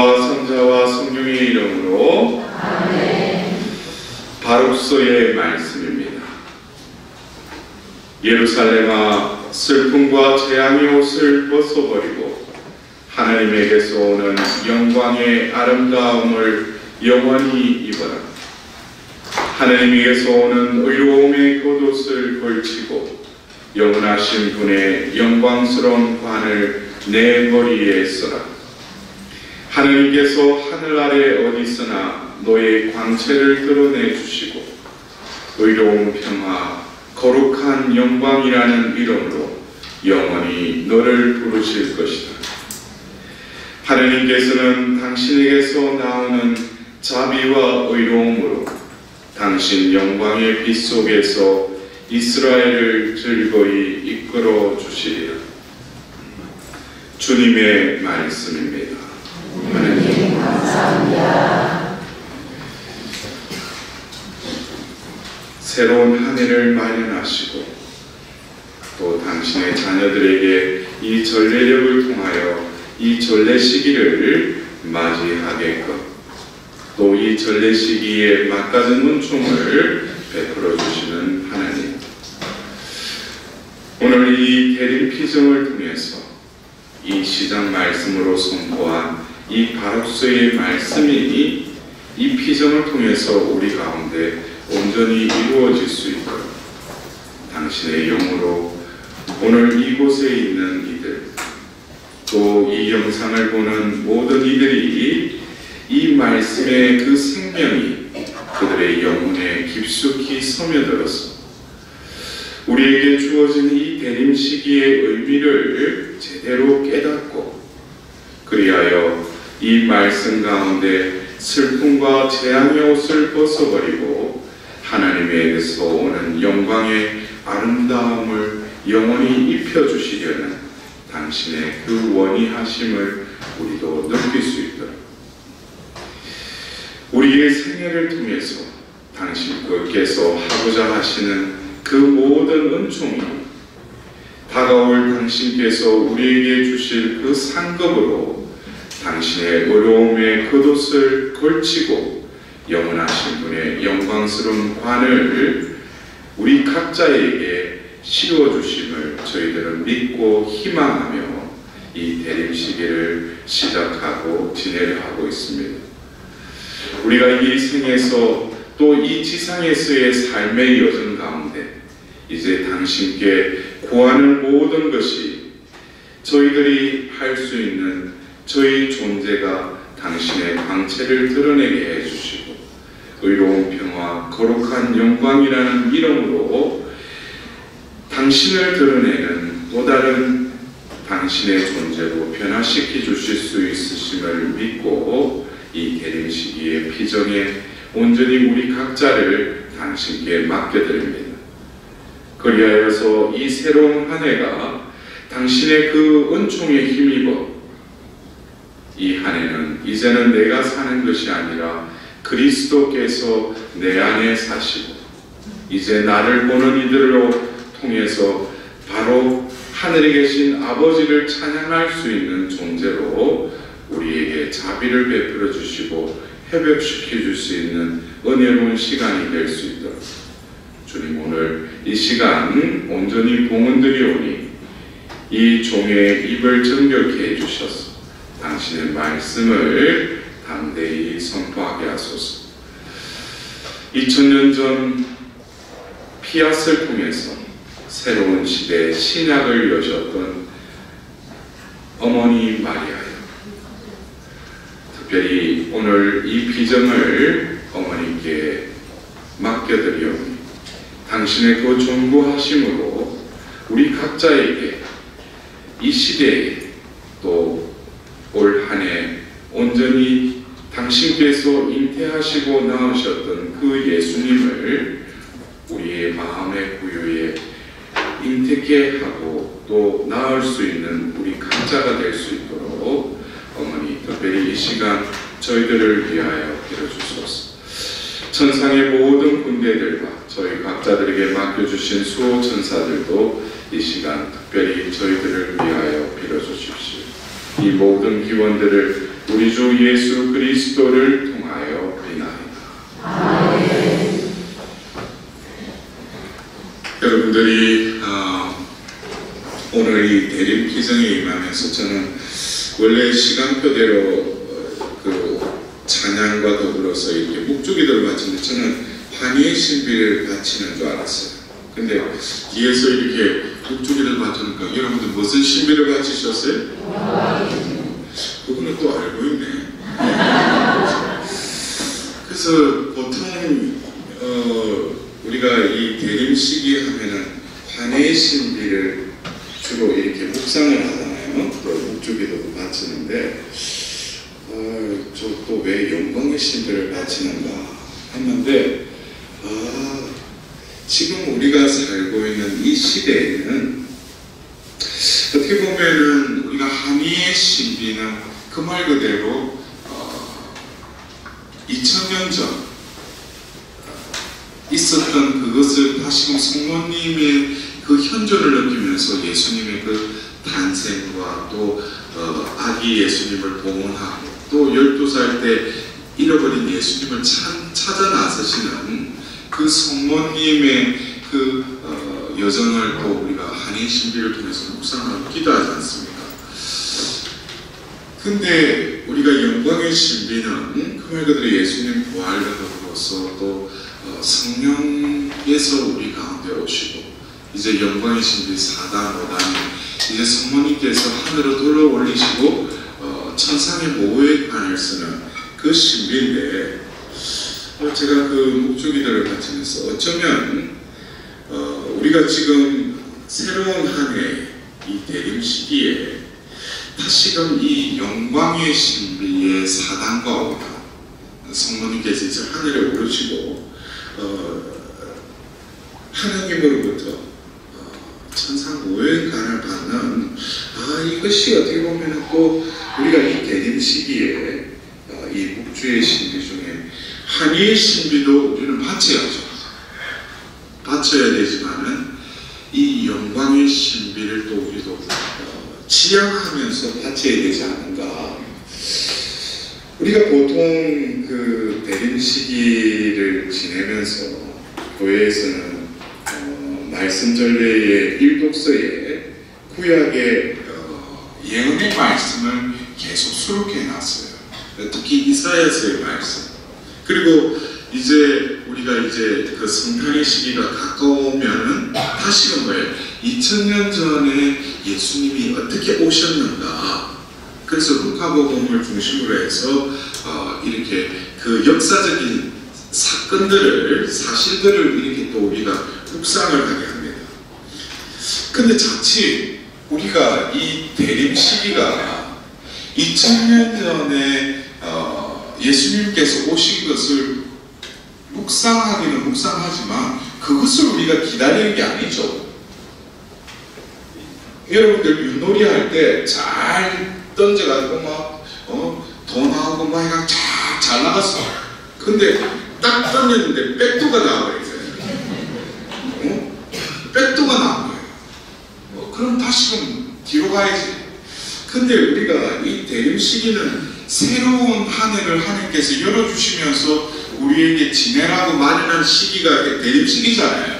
성자와 성령의 이름으로 아멘. 바룩서의 말씀입니다. 예루살렘아, 슬픔과 재앙의 옷을 벗어버리고 하나님에게서 오는 영광의 아름다움을 영원히 입어라. 하나님에게서 오는 의로움의 겉옷을 걸치고 영원하신 분의 영광스러운 관을 내 머리에 써라. 하나님께서 하늘 아래 어디서나 너의 광채를 드러내 주시고 의로운 평화, 거룩한 영광이라는 이름으로 영원히 너를 부르실 것이다. 하나님께서는 당신에게서 나오는 자비와 의로움으로 당신 영광의 빛 속에서 이스라엘을 즐거이 이끌어 주시리라. 주님의 말씀입니다. 하나님 감사합니다. 새로운 한 해를 마련하시고 또 당신의 자녀들에게 이 전례력을 통하여 이 전례 시기를 맞이하게끔 또 이 전례 시기에 막가진 은총을 베풀어 주시는 하나님, 오늘 이 대림 피정을 통해서 이 시작 말씀으로 선포한 이 바룩서의 말씀이 이 피정을 통해서 우리 가운데 온전히 이루어질 수 있도록 당신의 영으로 오늘 이곳에 있는 이들, 또 이 영상을 보는 모든 이들이 이 말씀의 그 생명이 그들의 영혼에 깊숙이 스며들어서 우리에게 주어진 이 대림 시기의 의미를 제대로 깨닫고 그리하여 이 말씀 가운데 슬픔과 재앙의 옷을 벗어버리고 하나님에게서 오는 영광의 아름다움을 영원히 입혀주시려는 당신의 그 원의하심을 우리도 느낄 수 있도록 우리의 생애를 통해서 당신께서 하고자 하시는 그 모든 은총이 다가올 당신께서 우리에게 주실 그 상급으로 당신의 어려움의 겉옷을 걸치고 영원하신 분의 영광스러운 관을 우리 각자에게 씌워주심을 저희들은 믿고 희망하며 이 대림 시기를 시작하고 진행을 하고 있습니다. 우리가 이 생에서 또 이 지상에서의 삶의 여정 가운데 이제 당신께 구하는 모든 것이 저희들이 할 수 있는 저희 존재가 당신의 광채를 드러내게 해주시고 의로운 평화, 거룩한 영광이라는 이름으로 당신을 드러내는 또 다른 당신의 존재로 변화시켜 주실 수 있으심을 믿고 이 대림 시기의 피정에 온전히 우리 각자를 당신께 맡겨드립니다. 그리하여서 이 새로운 한 해가 당신의 그 은총에 힘입어 이 한 해는 이제는 내가 사는 것이 아니라 그리스도께서 내 안에 사시고 이제 나를 보는 이들로 통해서 바로 하늘에 계신 아버지를 찬양할 수 있는 존재로 우리에게 자비를 베풀어 주시고 회복시켜 줄 수 있는 은혜로운 시간이 될 수 있도록 주님, 오늘 이 시간 온전히 봉헌드리오니 이 종의 입을 정결케 해주셔서 당신의 말씀을 담대히 선포하게 하소서. 2000년 전 피앗을 통해서 새로운 시대의 신약을 여셨던 어머니 마리아요, 특별히 오늘 이 비전을 어머니께 맡겨드리오니 당신의 그 존귀하심으로 우리 각자에게 이 시대에 또 올 한 해 온전히 당신께서 잉태하시고 낳으셨던 그 예수님을 우리의 마음의 구유에 잉태케 하고 또 낳을 수 있는 우리 각자가 될 수 있도록 어머니 특별히 이 시간 저희들을 위하여 빌어주소서. 천상의 모든 군대들과 저희 각자들에게 맡겨주신 수호 천사들도 이 시간 특별히 저희들을 위하여 빌어주십시오. 이 모든 기원들을 우리 주 예수 그리스도를 통하여 비나이다. 여러분들이 오늘 이 대림 기정에 임하면서 저는 원래 시간표대로 그 찬양과 더불어서 이렇게 묵주기도를 바치는데 저는 환희의 신비를 바치는 줄 알았어요. 근데 뒤에서 이렇게 묵주기를 바치니까 여러분들 무슨 신비를 바치셨어요? 그거는 또 알고 있네. 그래서 보통 우리가 이 대림 시기 하면은 환희의 신비를 주로 이렇게 묵상을 하잖아요. 또 묵주기도도 바치는데 저 또 왜 영광의 신비를 바치는가 했는데 지금 우리가 살고 있는 이 시대에는 어떻게 보면은 우리가 환희의 신비는 그 말 그대로 2000년 전 있었던 그것을 다시금 성모님의 그 현존을 느끼면서 예수님의 그 탄생과 또 아기 예수님을 봉헌하고 또 12살 때 잃어버린 예수님을 찾아 나서시는 그 성모님의 그 여정을 또 우리가 환희의 신비를 통해서 묵상하고 기도하지 않습니까? 근데 우리가 영광의 신비는 그 말 그대로 예수님 부활과 더불어서 또 성령께서 우리 가운데 오시고 이제 영광의 신비 4단 5단이 이제 성모님께서 하늘로 들어 올리시고 천상의 보호의 관을 쓰는 그 신비인데 제가 그 묵주기도를 바치면서 어쩌면 우리가 지금 새로운 한 해 이 대림 시기에 다시금 이 영광의 신비의 4단과 5단 성모님께서 이제 하늘에 오르시고 하나님으로부터 천상 보호관을 받는 이것이 어떻게 보면 또 우리가 이 대림 시기에 이 묵주의 신비 중에 환희의 신비도 우리는 바쳐야죠. 바쳐야 되지만은 이 영광의 신비를 또 우리도 지향하면서 바쳐야 되지 않은가. 우리가 보통 그 대림 시기를 지내면서 교회에서는 말씀 전례의 일독서에 구약의 예언의 말씀을 계속 수록해 놨어요. 특히 이사야서의 말씀. 그리고 이제 우리가 이제 그 성탄의 시기가 가까우면은 다시금 뭐예요? 2000년 전에 예수님이 어떻게 오셨는가. 그래서 루카복음을 중심으로 해서 이렇게 그 역사적인 사실들을 이렇게 또 우리가 묵상을 하게 합니다. 근데 자칫 우리가 이 대림 시기가 2000년 전에 예수님께서 오신 것을 묵상하기는 묵상하지만 그것을 우리가 기다리는 게 아니죠. 여러분들 윷놀이 할 때 잘 던져가지고 막 더 나오고 막 해가 잘 나갔어. 근데 딱 던졌는데 백도가 나와버렸어요. 백도가 나온 거예요. 그럼 다시금 뒤로 가야지. 근데 우리가 이 대림 시기는 새로운 한 해를 하나님께서 열어주시면서 우리에게 지내라고 마련한 시기가 대림 시기잖아요.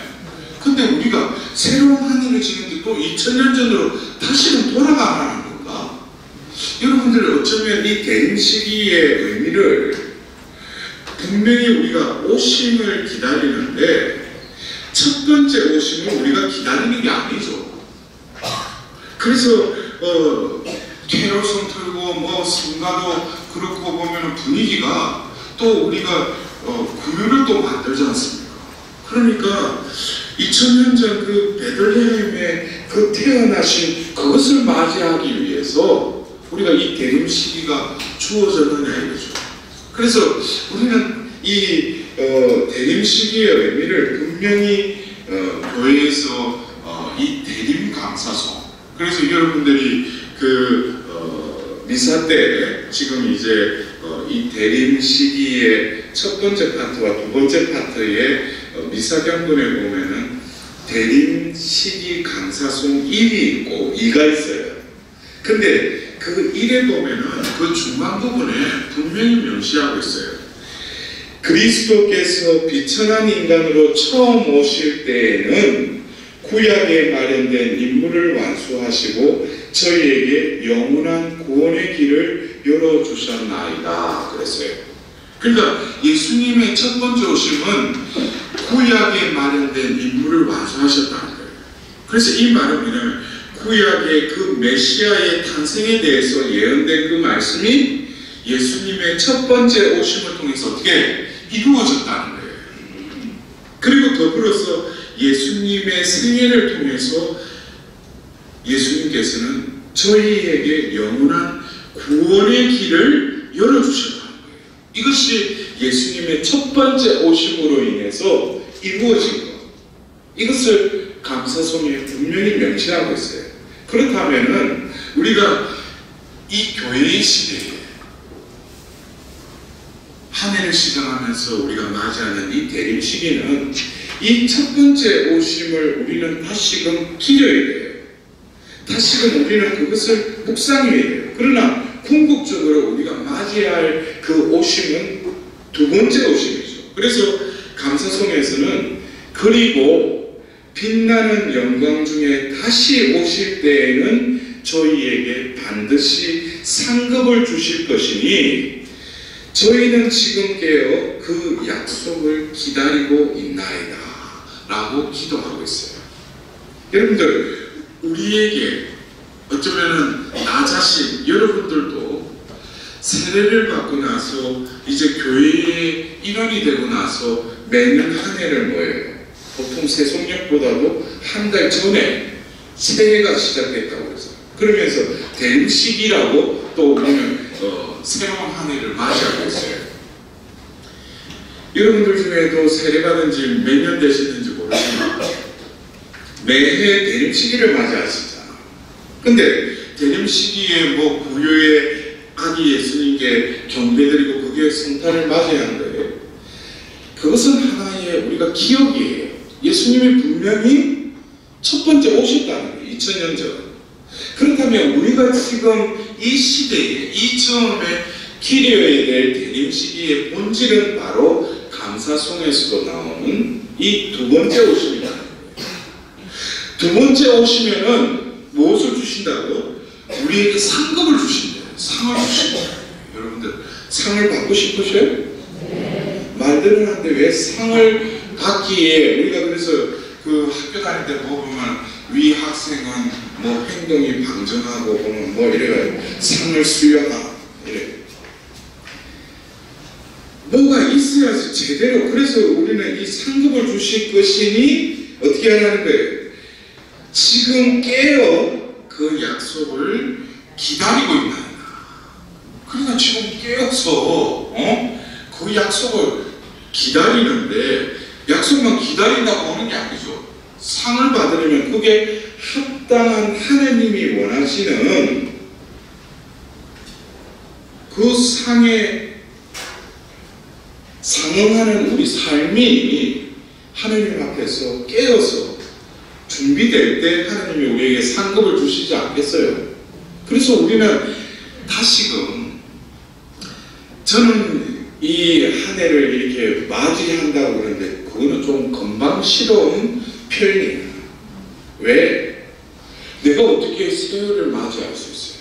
근데 우리가 새로운 한 해를 지는데 또 2000년 전으로 다시는 돌아가라는 건가? 여러분들 어쩌면 이 대림 시기의 의미를 분명히 우리가 오심을 기다리는데 첫 번째 오심을 우리가 기다리는 게 아니죠. 그래서 캐롤송 틀고 뭐 성가도 그렇고 보면 분위기가 또 우리가 구유를 또 만들지 않습니까? 그러니까 2000년 전 그 베들레헴에 그 태어나신 그것을 맞이하기 위해서 우리가 이 대림 시기가 주어졌느냐 이거죠. 그래서 우리는 이 대림 시기의 의미를 분명히 교회에서 이 대림 감사송, 그래서 여러분들이 그 미사 때 지금 이제 이 대림 시기의 첫 번째 파트와 두 번째 파트의 미사 경본에 보면은 대림 시기 감사송 1이 있고 2가 있어요. 근데 그 그 1에 보면은 그 중간 부분에 분명히 명시하고 있어요. 그리스도께서 비천한 인간으로 처음 오실 때에는 구약에 마련된 임무를 완수하시고 저희에게 영원한 구원의 길을 열어주셨나이다 그랬어요. 그러니까 예수님의 첫 번째 오심은 구약에 마련된 임무를 완수하셨다는 거예요. 그래서 이 말은 뭐냐면 구약의 그 메시아의 탄생에 대해서 예언된 그 말씀이 예수님의 첫 번째 오심을 통해서 어떻게 이루어졌다는 거예요. 그리고 더불어서 예수님의 생애를 통해서 예수님께서는 저희에게 영원한 구원의 길을 열어주셨다는 거예요. 이것이 예수님의 첫 번째 오심으로 인해서 이루어진 것. 이것을 감사성에 분명히 명시하고 있어요. 그렇다면은 우리가 이 교회의 시대에 한 해를 시작하면서 우리가 맞이하는 이 대림 시기는 이 첫 번째 오심을 우리는 다시금 기려야 돼요. 다시금 우리는 그것을 묵상해야 돼요. 그러나 궁극적으로 우리가 맞이해야 할 그 오심은 두 번째 오심이죠. 그래서 감사성에서는 그리고 빛나는 영광 중에 다시 오실 때에는 저희에게 반드시 상급을 주실 것이니 저희는 지금 깨어 그 약속을 기다리고 있나이다 라고 기도하고 있어요. 여러분들 우리에게 어쩌면은 나 자신 여러분들도 세례를 받고 나서 이제 교회의 일원이 되고 나서 매년 한 해를 뭐예요? 보통 세송력보다도 한 달 전에 새해가 시작됐다고 해서 그러면서 대림식이라고 또 보면 새로운 한 해를 맞이하고 있어요. 여러분들 중에도 세례받은 지 몇 년 되시는지 모르지만 매해 대림시기를 맞이하시잖아. 근데 대림시기에 뭐 부유의 아기 예수님께 경배드리고 그게 성탄을 맞이하는 거예요. 그것은 하나의 우리가 기억이에요. 예수님이 분명히 첫 번째 오셨다는 거예요. 2000년 전. 그렇다면 우리가 지금 이 시대에 이 처음에 기려야 될 대림 시기의 본질은 바로 감사송에서도 나오는 이 두 번째 오심이라는 거예요. 두 번째 오시면은 무엇을 주신다고? 우리에게 상급을 주신대요. 상을 주신대요. 여러분들 상을 받고 싶으셔요? 네. 말들은 하는데 왜 상을 받기에 우리가 그래서 그 학교 다닐 때 보면 위 학생은 뭐 행동이 방정하고 보면 뭐 이래가지고 상을 수여하 이래. 뭐가 있어야지 제대로. 그래서 우리는 이 상급을 주실 것이니 어떻게 하라는 거예요? 지금 깨어 그 약속을 기다리고 있나이다. 그러니까 지금 깨어서 그 약속을 기다리는데 약속만 기다린다고 하는 게 아니죠. 상을 받으려면 그게 합당한 하나님이 원하시는 그 상에 상응하는 우리 삶이 하나님 앞에서 깨어서 준비될 때 하나님이 우리에게 상급을 주시지 않겠어요? 그래서 우리는 다시금 저는 이 한 해를 이렇게 맞이한다고 그러는데 그거는 좀 건방스러운 표현이에요. 왜? 내가 어떻게 새해를 맞이할 수 있어요?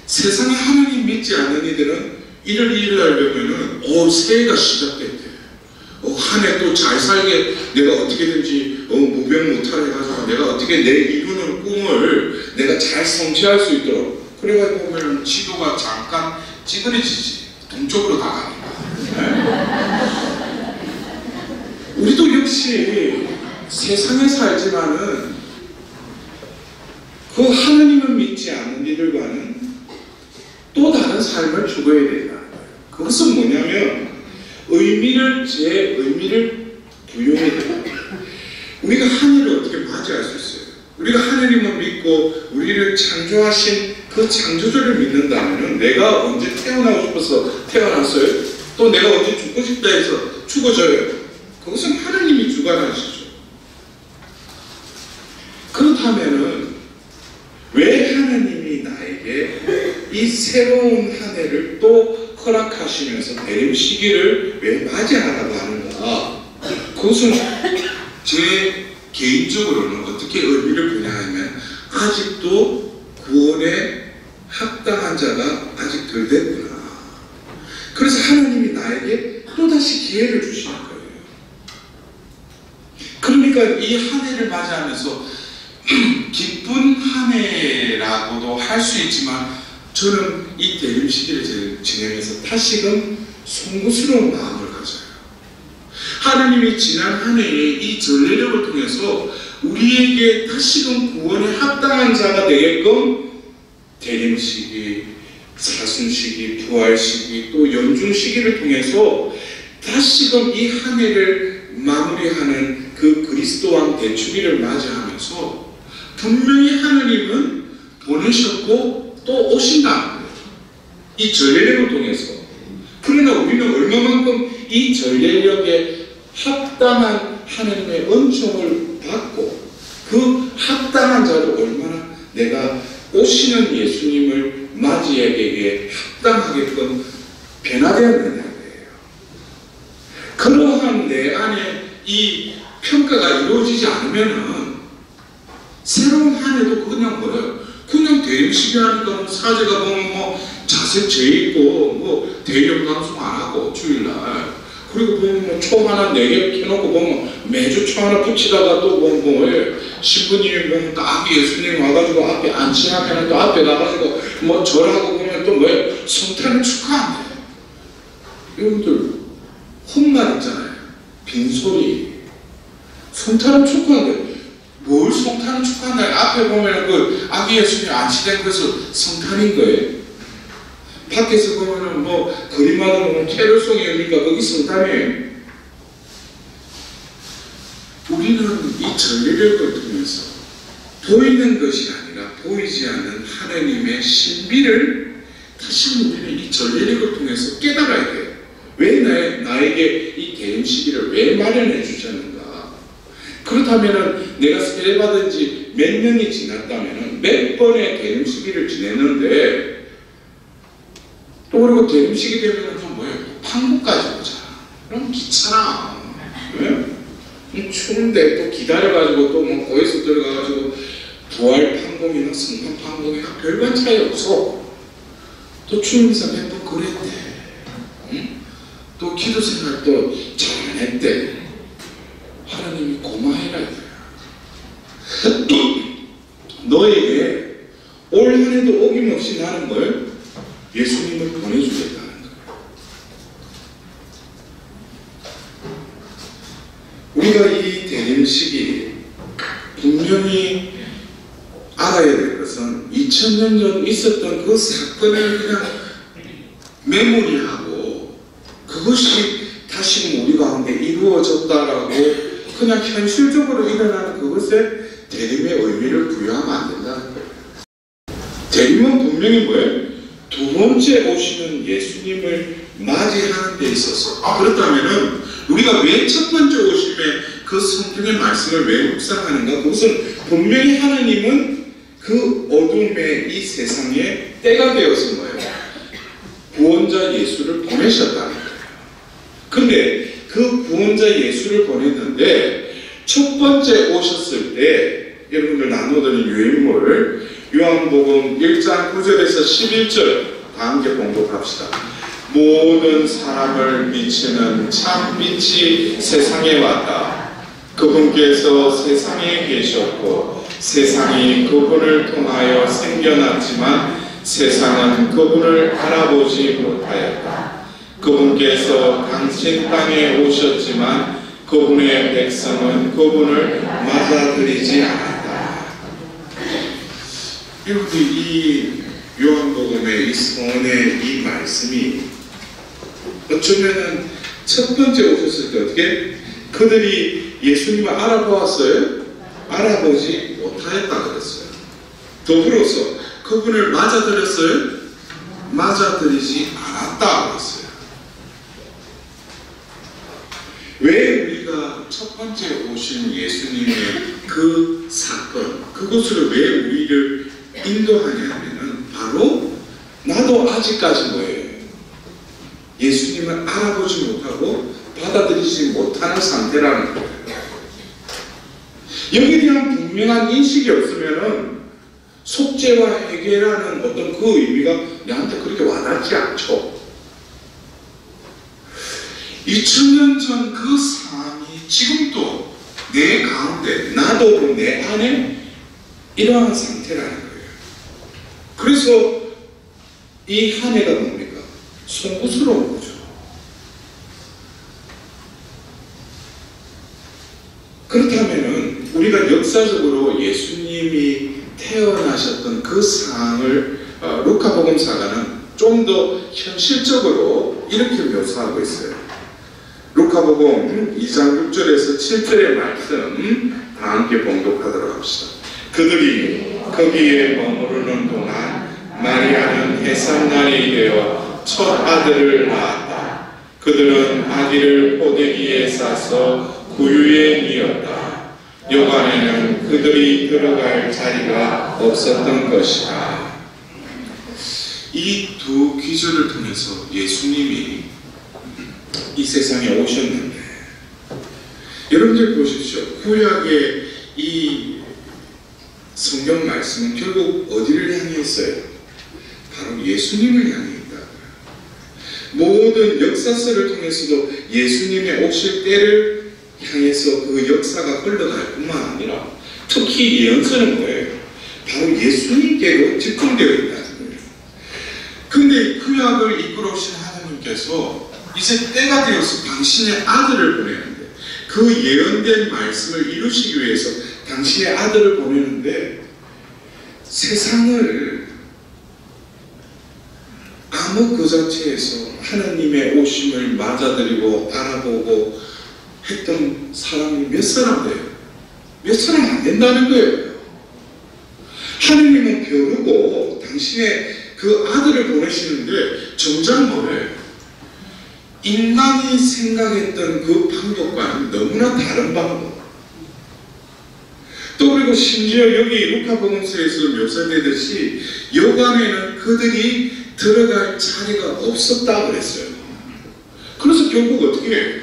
세상에 하나님 믿지 않는 이들은 1월 2일 하려면은 새해가 시작됐대. 한 해 또 잘 살게 내가 어떻게든지 무병무탈 해가지고 내가 어떻게 내 이루는 꿈을 내가 잘 성취할 수 있도록 그래가지고 보면 지도가 잠깐 찌그러지지. 동쪽으로 나가니까. 네? 우리도 역시 세상에 살지만은 그 하나님을 믿지 않는 이들과는 또 다른 삶을 죽어야 된다는 거예요. 그것은 뭐냐면 제 의미를 부여해야 된다는 거예요. 우리가 하늘을 어떻게 맞이할 수 있어요? 우리가 하나님을 믿고 우리를 창조하신 그 창조주를 믿는다면 내가 언제 태어나고 싶어서 태어났어요? 또 내가 언제 죽고 싶다 해서 죽어져요. 그것은 하나님이 주관하시죠. 그렇다면은 왜 하나님이 나에게 이 새로운 한 해를 또 허락하시면서 대림 시기를 왜 맞이하라고 하는가? 그것은 제 개인적으로는 어떻게 의미를 부여하면 아직도 구원에 합당한 자가 아직 덜 됐구나. 그래서 하나님이 나에게 또다시 기회를 주시는 거예요. 그러니까 이 한 해를 맞이하면서 기쁜 한 해라고도 할 수 있지만 저는 이 대림 시기를 지내면서 다시금 송구스러운 마음을 가져요. 하나님이 지난 한 해에 이 전례력을 통해서 우리에게 다시금 구원에 합당한 자가 되게끔 대림 시기, 사순 시기, 부활 시기, 또 연중 시기를 통해서 다시금 이 한 해를 마무리하는 그 그리스도 왕 대축일을 맞이하면서 분명히 하나님은 보내셨고 또 오신다는 거예요. 이 전례력을 통해서. 그러나 우리는 얼마만큼 이 전례력에 합당한 하나님의 은총을 받고 그 합당한 자로 얼마나 내가 오시는 예수님을 맞이하기에 합당하게끔 변화되었느냐예요. 그러한 내 안에 이 평가가 이루어지지 않으면은 새로운 한 해도 그냥 뭐예요? 그냥 대림시기 하니까 뭐 사제가 보면 뭐 자색 재있고 뭐 대형 방송 안 하고 주일날 그리고 보면 뭐 초 하나 4개 켜놓고 보면 매주 초 하나 붙이다가 또 뭐 신부님이 보면 또 앞에 예수님 와가지고 앞에 안치하면 또 앞에 가가지고 뭐 절하고 보면 또 뭐예요? 성탄을 축하한대. 여러분들 헛말 있잖아요. 빈소리. 성탄을 축하한대. 뭘 성탄을 축하한다? 앞에 보면 그 아기 예수님 안치된 것을 성탄인 거예요. 밖에서 보면은 뭐 그림하다 보면 캐롤송이니까 거기 성탄이에요. 우리는 이 전례력을 통해서 보이는 것이 아니라 보이지 않는 하나님의 신비를 다시 우리는 이 전례력을 통해서 깨달아야 돼요. 왜 나에게 이 대림 시기를 왜 마련해 주셨는가? 그렇다면 내가 세례받은 지 몇 년이 지났다면 몇 번의 대림 시기를 지냈는데 또 그리고 대림 시기 되면 좀 뭐예요? 판국까지 오잖아. 그럼 귀찮아. 왜? 추운데 또 기다려가지고 또 뭐 거기서 들어가가지고 부활 판국이나 성탄 판국이나 별반 차이 없어. 또 추운데서 몇 번 그랬대. 응? 또 기도 생활도 잘 안 했대. 하나님이 고마해라 이거야. 너에게 올 한 해도 어김없이 나는 뭘? 예수님을 보내주겠다는 거예요. 우리가 이 대림 시기 분명히 알아야 될 것은 2000년 전 있었던 그 사건을 그냥 메모리하고 그것이 다시 우리 가운데 이루어졌다라고 그냥 현실적으로 일어나는 그것에 대림의 의미를 부여하면 안 된다는 거예요. 대림은 분명히 뭐예요? 두 번째 오시는 예수님을 맞이하는 데 있어서 그렇다면은 우리가 왜 첫 번째 오심에 그 성경의 말씀을 왜 묵상하는가? 그것은 분명히 하나님은 그 어둠의 이 세상에 때가 되어서 뭐예요? 구원자 예수를 보내셨다는 거예요. 근데 그 구원자 예수를 보냈는데 첫 번째 오셨을 때 여러분들 나누던 유인물 요한복음 1장 9절에서 11절 다 함께 봉독합시다. 모든 사람을 비추는 참 빛이 세상에 왔다. 그분께서 세상에 계셨고 세상이 그분을 통하여 생겨났지만 세상은 그분을 알아보지 못하였다. 그분께서 당신 땅에 오셨지만 그분의 백성은 그분을 맞아들이지 않았다. 여러분들 이 요한복음의 이 서원의 이 말씀이 어쩌면은 첫 번째 오셨을 때 어떻게 그들이 예수님을 알아보았어요? 알아보지 못하였다 그랬어요. 더불어서 그분을 맞아들였어요? 맞아들이지 않았다 그랬어요. 왜 우리가 첫 번째 오신 예수님의 그 사건, 그것으로 왜 우리를 인도하냐면은 바로 나 아직까지 뭐예요? 예수님을 알아보지 못하고 받아들이지 못하는 상태라는 거예요. 여기에 대한 분명한 인식이 없으면은 속죄와 회개라는 어떤 그 의미가 내한테 그렇게 와닿지 않죠. 2000년 전 그 삶이 지금도 내 가운데, 나도 내 안에 이러한 상태라는 거예요. 그래서 이 한 해가 뭡니까? 송구스러운 거죠. 그렇다면은 우리가 역사적으로 예수님이 태어나셨던 그 상황을 루카복음사가는 좀 더 현실적으로 이렇게 묘사하고 있어요. 루카복음 2장 6절에서 7절의 말씀 다 함께 봉독하도록 합시다. 그들이 거기에 머무르는 동안 마리아는 해산날이 되어 첫 아들을 낳았다. 그들은 아기를 포대기에 싸서 구유에 뉘었다. 요관에는 그들이 들어갈 자리가 없었던 것이다. 이 두 기절을 통해서 예수님이 이 세상에 오셨는데, 여러분들 보십시오. 구약의 이 성경 말씀은 결국 어디를 향해 있어요? 바로 예수님을 향해 있다. 모든 역사서를 통해서도 예수님의 오실 때를 향해서 그 역사가 흘러갈 뿐만 아니라 특히 예언서는 뭐예요? 바로 예수님께로 집중되어 있다는 거예요. 근데 구약을 이끌어오신 하나님께서 이제 때가 되어서 당신의 아들을 보내는데, 그 예언된 말씀을 이루시기 위해서 당신의 아들을 보내는데, 세상을 암흑 그 자체에서 하나님의 오심을 맞아들이고 알아보고 했던 사람이 몇 사람 돼요? 몇 사람 안 된다는 거예요. 하나님은 벼르고 당신의 그 아들을 보내시는데 정작 뭐예요? 인간이 생각했던 그 방법과는 너무나 다른 방법. 또 그리고 심지어 여기 루카복음서에서 묘사되듯이 여관에는 그들이 들어갈 자리가 없었다고 그랬어요. 그래서 결국 어떻게 해요?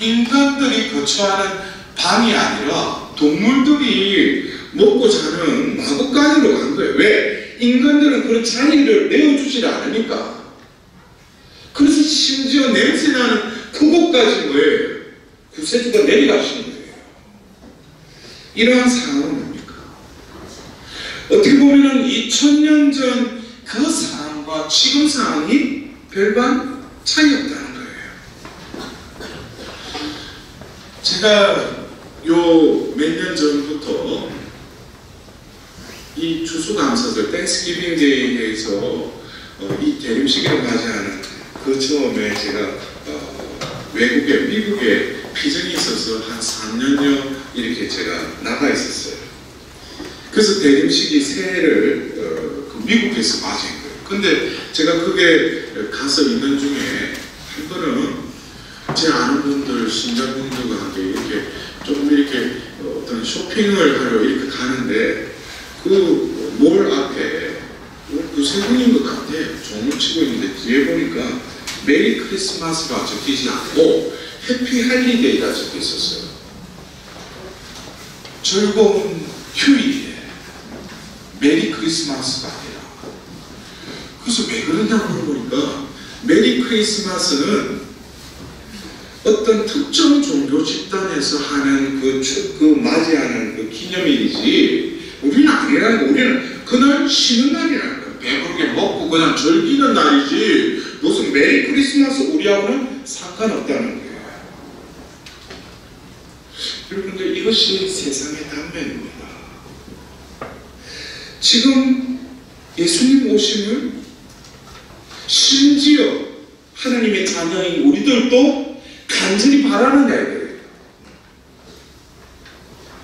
인간들이 거처하는 방이 아니라 동물들이 먹고 자는 마구간으로 간 거예요. 왜? 인간들은 그런 자리를 내어주질 않으니까. 그래서 심지어 냄새나는 그곳까지 뭐예요? 구세주가 내려가시는 거예요. 이러한 상황은 뭡니까? 어떻게 보면 2000년 전 그 상황과 지금 상황이 별반 차이 없다는 거예요. 제가 요 몇 년 전부터 이 추수감사절 땡스기빙 데이에서 이 대림식을 맞이하는 그 처음에 제가 외국에 미국에 피전이 있어서 한 3년여 이렇게 제가 나가 있었어요. 그래서 대림식이 새해를 그 미국에서 맞이한 거예요. 근데 제가 그게 가서 있는 중에 한 번은 제 아는 분들, 신자분들과 함께 이렇게 조금 이렇게 어떤 쇼핑을 하러 이렇게 가는데 그 몰 앞에 그 세 분인 것 같아. 종을 치고 있는데 뒤에 보니까 메리 크리스마스가 적히지 않고 해피 할리데이가 적혀 있었어요. 즐거운 휴일이에 메리 크리스마스가 아니라. 그래서 왜 그러냐고 물어보니까 메리 크리스마스는 어떤 특정 종교 집단에서 하는 그 맞이하는 그 기념일이지 우리는 아니라는 거. 우리는 그날 쉬는 날이라는 거예요. 배부르게 먹고 그냥 즐기는 날이지 무슨 메리 크리스마스 우리하고는 상관없다는 거예요. 여러분들, 이것이 세상의 단면입니다. 지금 예수님 오심을 심지어 하나님의 자녀인 우리들도 간절히 바라는 자들이에요.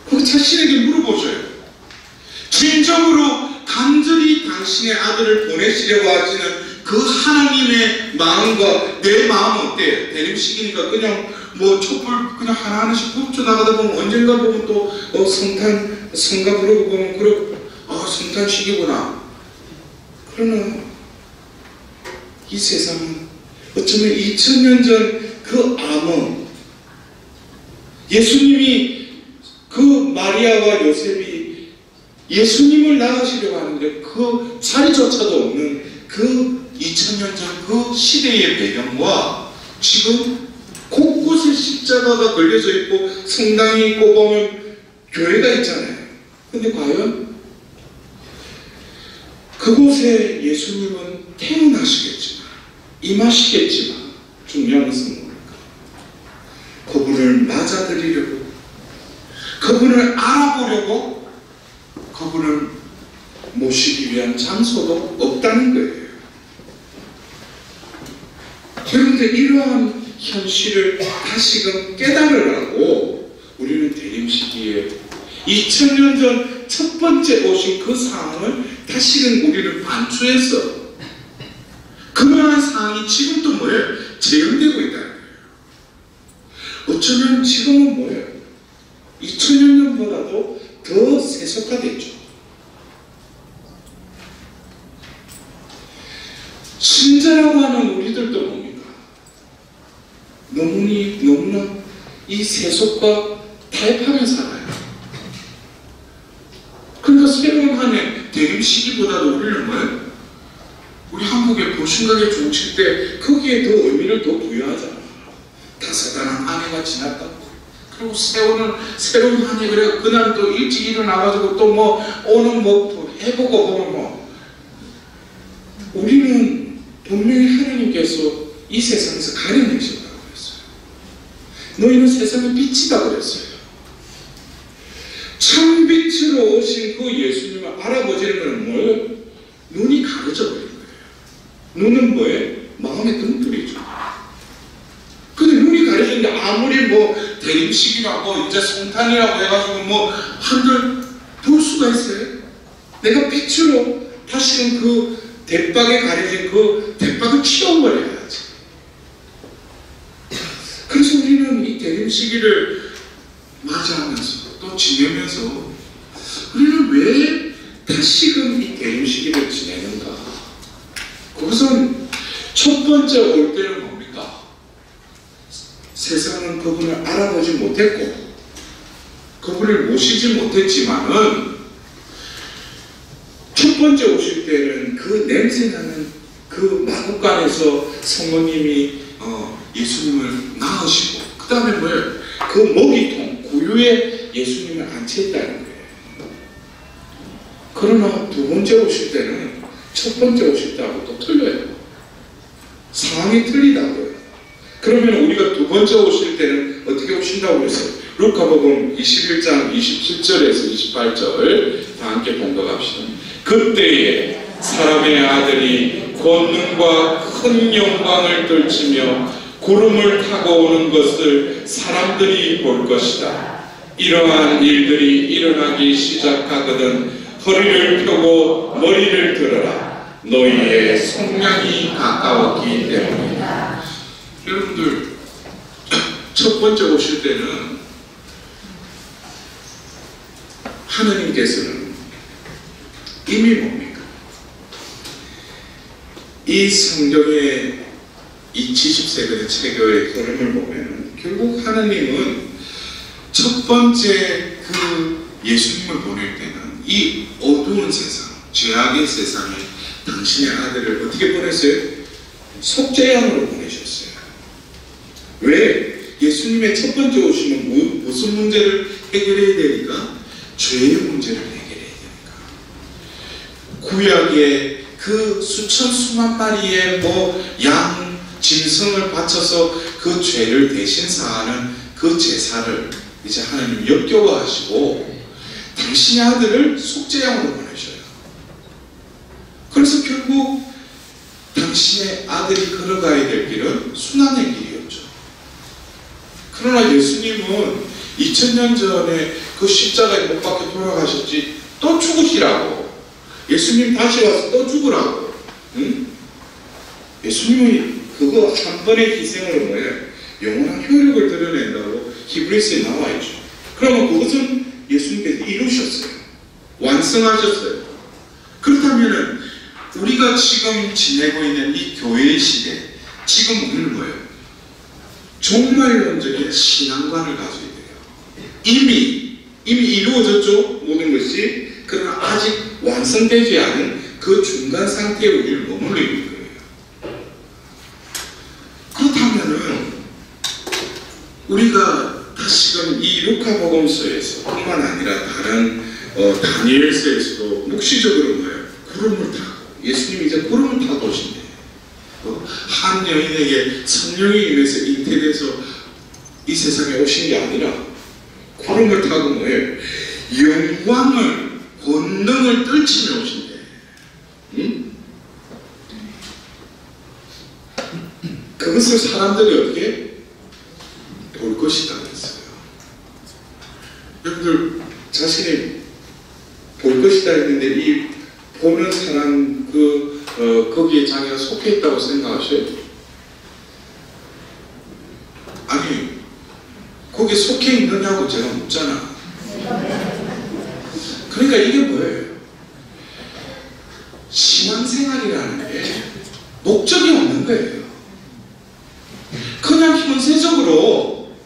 그 자신에게 물어보셔요. 진정으로 간절히 당신의 아들을 보내시려고 하시는 그 하나님의 마음과 내 마음은 어때요? 대림식이니까 그냥 뭐 촛불 그냥 하나하나씩 굽쳐 나가다 보면 언젠가 보면 또 성가 부르고 보면 성탄식이구나. 그러나 이 세상은 어쩌면 2000년 전 그 암흑, 예수님이 그 마리아와 요셉이 예수님을 낳으시려고 하는데 그 자리조차도 없는 그 2000년 전 그 시대의 배경과 지금 곳곳에 십자가가 걸려져 있고 성당이 있고 보면 교회가 있잖아요. 근데 과연 그곳에 예수님은 태어나시겠지만, 임하시겠지만 중요한 것은 뭡니까? 그분을 맞아들이려고, 그분을 알아보려고, 그분을 모시기 위한 장소도 없다는 거예요. 그런데 이러한 현실을 다시금 깨달으라고 우리는 대림 시기에 2000년 전 첫 번째 오신 그 상황을 다시금 우리를 반추해서 그러한 상황이 지금도 뭐예요? 재현되고 있다는 거예요. 어쩌면 지금은 뭐예요? 2000년 전보다도 더 세속화됐죠. 신자라고 하는 우리들도 뭡니까? 너무나 이 세속과 타협하며 살아요. 그러니까 새로운 한 해 대림 시기보다도 우리는 뭐예요? 우리 한국의 보신각에 종칠 때 거기에 더 의미를 더 부여하잖아. 다사다난 한 해가 지났다. 그리고 새로운 한 해, 그래 그날 또 일찍 일어나가지고 또 뭐 오늘 뭐 해보고 보면 뭐 우리는 분명히 하나님께서 이 세상에서 가려내셨다고 그랬어요. 너희는 세상의 빛이다 그랬어요. 참빛으로 오신 그 예수님을 알아보지는 건 뭐예요? 눈이 가려져 버린 거예요. 눈은 뭐예요? 마음의 등불이죠. 근데 눈이 가려졌는데 아무리 뭐 대림식이라고 이제 성탄이라고 해가지고 뭐 한들 볼 수가 있어요? 내가 빛으로 다시는 그 대박에 가려진 그 대박을 치워버려야지. 그래서 우리는 이 대림 시기를 맞이하면서 또 지내면서 우리는 왜 다시금 이 대림 시기를 지내는가? 그것은 첫 번째 올 때는 뭡니까? 세상은 그분을 알아보지 못했고 그분을 모시지 못했지만은 첫 번째 오실 때는 그 냄새나는 그 마국간에서 성모님이 예수님을 낳으시고 그 다음에 뭐예요? 그 먹이통, 구유에 예수님을 안치했다는 거예요. 그러나 두 번째 오실 때는 첫 번째 오실 때하고 또 틀려요. 상황이 틀리다고요. 그러면 우리가 두 번째 오실 때는 어떻게 오신다고 그랬어요? 루카복음 21장 27절에서 28절 다 함께 봉독합시다. 그때에 사람의 아들이 권능과 큰 영광을 떨치며 구름을 타고 오는 것을 사람들이 볼 것이다. 이러한 일들이 일어나기 시작하거든 허리를 펴고 머리를 들어라. 너희의 속량이 가까웠기 때문이다. 여러분들, 첫 번째 오실 때는 하나님께서는 이미 뭡니까? 이 성경의 이 70세기의 체교의 흐름을 보면 결국 하나님은 첫 번째 그 예수님을 보낼 때는 이 어두운 세상, 죄악의 세상에 당신의 아들을 어떻게 보냈어요? 속죄양으로 보내셨어요. 왜? 예수님의 첫 번째 오시면 무슨 문제를 해결해야 되니까? 죄의 문제를 해결해야 되니까. 구약의 그 수천 수만 마리의 뭐 양, 짐승을 바쳐서 그 죄를 대신 사하는 그 제사를 이제 하나님 역겨워하시고 당신의 아들을 속죄양으로 보내셔요. 그래서 결국 당신의 아들이 걸어가야 될 길은 순환의 길이었죠. 그러나 예수님은 2000년 전에 그 십자가에 못 박혀 돌아가셨지 또 죽으시라고. 예수님 다시 와서 또 죽으라고. 응? 예수님이 그거 한 번의 희생으로 뭐예요? 영원한 효력을 드러낸다고 히브리서에 나와있죠. 그러면 그것은 예수님께서 이루셨어요. 완성하셨어요. 그렇다면 우리가 지금 지내고 있는 이 교회의 시대, 지금 우리는 뭐예요? 종말론적인 신앙관을 가져야 돼요. 이미 이루어졌죠, 모든 것이. 그러나 아직 완성되지 않은 그 중간 상태에 우리를 머물러 있는 거예요. 그렇다면은 우리가 다시금 이 루카복음서에서 뿐만 아니라 다른 다니엘서에서도 묵시적으로 뭐예요? 구름을 타고, 예수님이 이제 구름을 타고 오신대요. 한 여인에게 성령이 임해서 잉태돼서 이 세상에 오신 게 아니라 구름을 타고 뭐예요? 영광을, 권능을 떨치며 오신대. 응? 그것을 사람들이 어떻게 볼 것이다 그랬어요. 여러분들 자신이 볼 것이다 했는데 이 보는 사람 거기에 자기가 속해 있다고 생각하셔요? 아니, 거기에 속해 있느냐고 제가 묻잖아. 그러니까 이게 뭐예요? 신앙생활이라는 게 목적이 없는 거예요. 그냥 현세적으로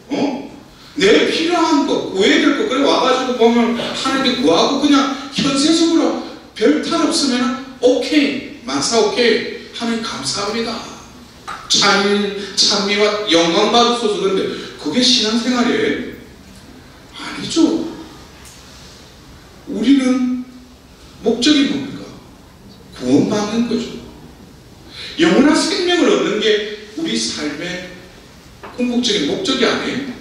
내 필요한 거, 구해야 될 거, 그래 와가지고 보면 하나님께 구하고 그냥 현세적으로 별 탈 없으면 오케이, 만사 오케이, 하나님 감사합니다. 찬미와 영광 받으소서. 그런데 그게 신앙생활이에요? 아니죠. 우리는 목적이 뭡니까? 구원받는 거죠. 영원한 생명을 얻는 게 우리 삶의 궁극적인 목적이 아니에요?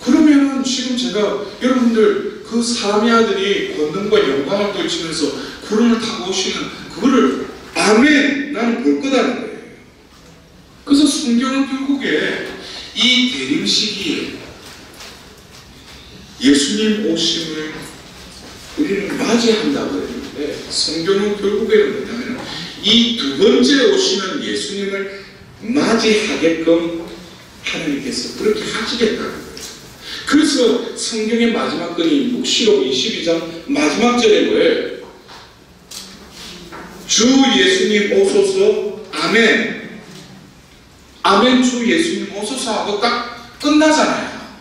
그러면은 지금 제가 여러분들 그 사람의 아들이 권능과 영광을 떨치면서 구름을 타고 오시는 그거를 아멘, 나는 볼 거다는 거예요. 그래서 성경은 결국에 이 대림 시기에 예수님 오심을 우리는 맞이한다고 했는데, 성경은 결국에는 뭐냐면 이 두 번째 오시는 예수님을 맞이하게끔 하나님께서 그렇게 하시겠다는 거예요. 그래서 성경의 마지막 건이 묵시록 22장 마지막 절에 뭐예요? 주 예수님 오소서, 아멘. 아멘, 주 예수님 오소서 하고 딱 끝나잖아요.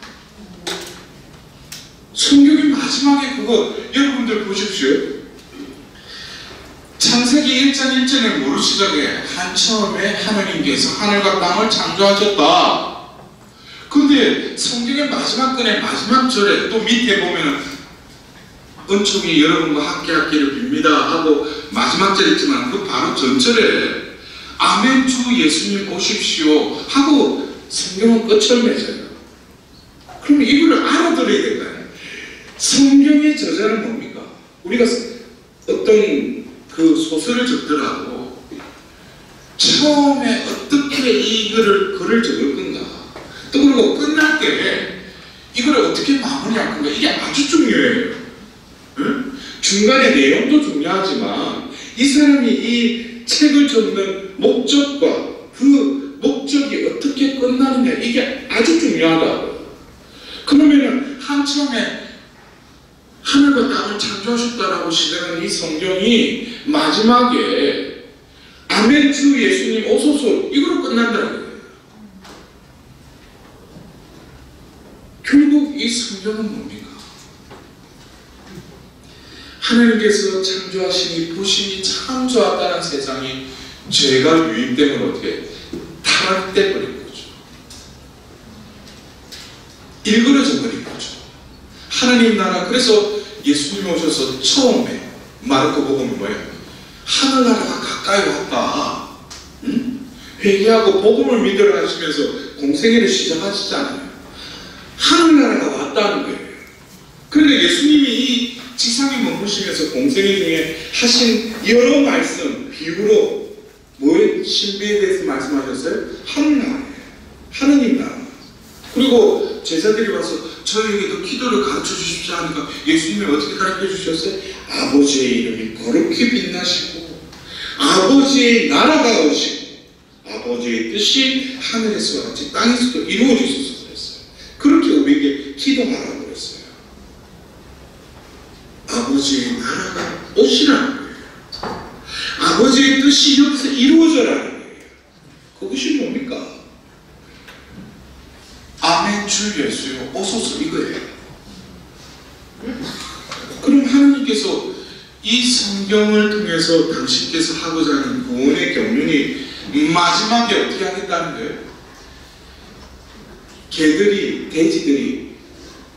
성경의 마지막에 그거 여러분들 보십시오. 창세기 1장 1절에 뭐로 시작해? 한처음에 하나님께서 하늘과 땅을 창조하셨다. 근데 성경의 마지막 건의 마지막 절에 또 밑에 보면은 은총이 여러분과 함께하기를 빕니다 하고 마지막 절 있지만 그 바로 전절에 아멘 주 예수님 오십시오 하고 성경은 끝을 맺어요. 그럼 이거를 알아들어야 될까요? 성경의 저자는 뭡니까? 우리가 어떤 그 소설을 적더라도 처음에 어떻게 이거를 글을 적을 건가, 또 그리고 끝날 때 이걸 어떻게 마무리할 건가, 이게 아주 중요해요. 응? 중간에 내용도 중요하지만 이 사람이 이 책을 적는 목적과 그 목적이 어떻게 끝나느냐, 이게 아주 중요하다고요. 그러면은 한처음에 하늘과 땅을 창조하셨다라고 시작하는 이 성경이 마지막에 아멘 주 예수님 오소서 이거로 끝난다는 거예요. 결국 이 성경은 뭡니까? 하나님께서 창조하시니 보시니 참 좋았다는 세상이 죄가 유입 때문에 어떻게 타락돼 버린 거죠. 일그러져 버린 거죠. 하나님 나라. 그래서 예수님이 오셔서 처음에 마르코 복음이 뭐예요? 하늘나라가 가까이 왔다. 응? 회개하고 복음을 믿으라 하시면서 공생애를 시작하시잖아요. 하늘나라가 왔다는 거예요. 그런데 예수님이 이 지상에 머무시면서 공생애 중에 하신 여러 말씀, 비유로 뭐의 신비에 대해서 말씀하셨어요? 하늘나라예요. 하느님 나라. 그리고 제자들이 와서 저에게도 기도를 가르쳐 주십시오 하니까 예수님이 어떻게 가르쳐 주셨어요? 아버지의 이름이 거룩히 빛나시고 아버지의 나라가 오시고 아버지의 뜻이 하늘에서 같이 땅에서도 이루어지소서 그랬어요. 그렇게 우리에게 기도하라고 그랬어요. 아버지의 나라가 오시라는 거예요. 그것이 여기서 이루어져라는 거예요. 그것이 뭡니까? 아멘 주 예수여 오소서 이거예요. 그럼 하나님께서 이 성경을 통해서 당신께서 하고자 하는 구원의 경륜이 마지막에 어떻게 하겠다는 거예요? 개들이, 돼지들이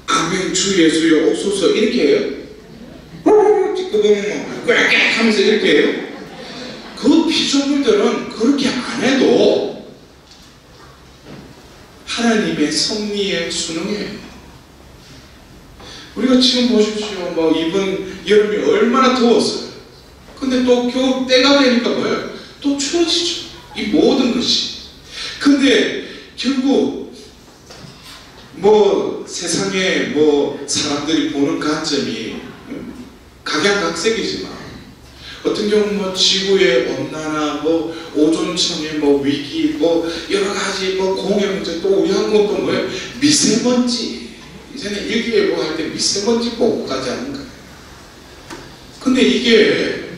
아멘 주 예수여 오소서 이렇게 해요? 찌끄벅 꽥꽥 하면서 이렇게 해요? 그 피조물들은 그렇게 안 해도 하나님의 섭리에 순응해요. 우리가 지금 보십시오. 뭐 이번 여름이 얼마나 더웠어요. 근데 또 겨울 때가 되니까 뭐예요? 또 추워지죠. 이 모든 것이. 근데 결국 뭐 세상에 뭐 사람들이 보는 관점이 각양각색이지만 어떤 경우는 뭐 지구의 온난화, 뭐 오존층의 뭐 위기, 뭐 여러 가지 뭐 공해 문제, 또 우리 한국은 또 뭐예요? 미세먼지. 이제는 일기예보 할 때 미세먼지 보고까지 하는 거예요. 근데 이게